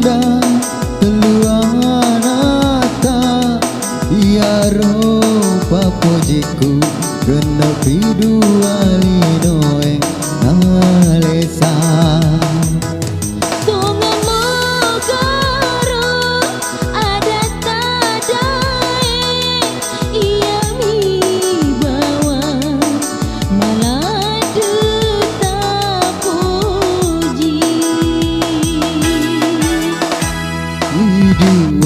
janda teluanata ia ropa pojiku kena pidua linoeng alesa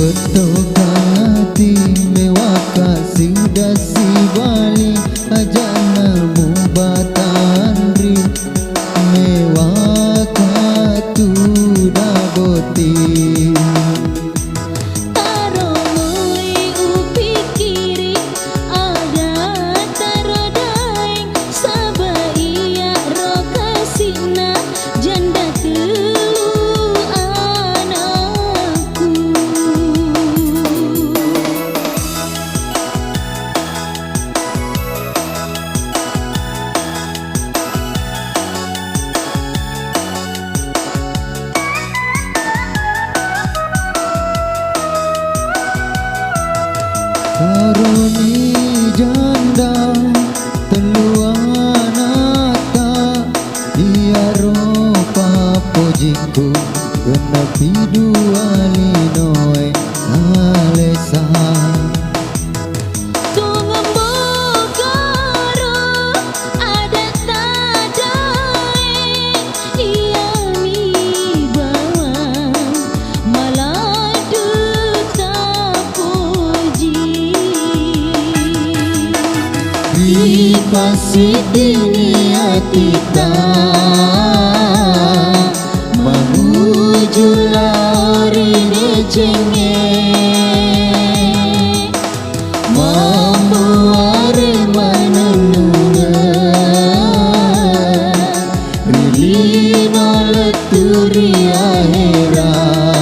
Wetokati mewaka dasi bali ajana mubatandri mewaka tu daboti taromui upikiri ada tarodaeng sabaia rokasina janda telu anakku. Karuni janda teluanata ia ropa pojiku kena pidua linoe alesa Pasti dunia kita menuju lari cenge membuat menenunga rilino leturi akhirat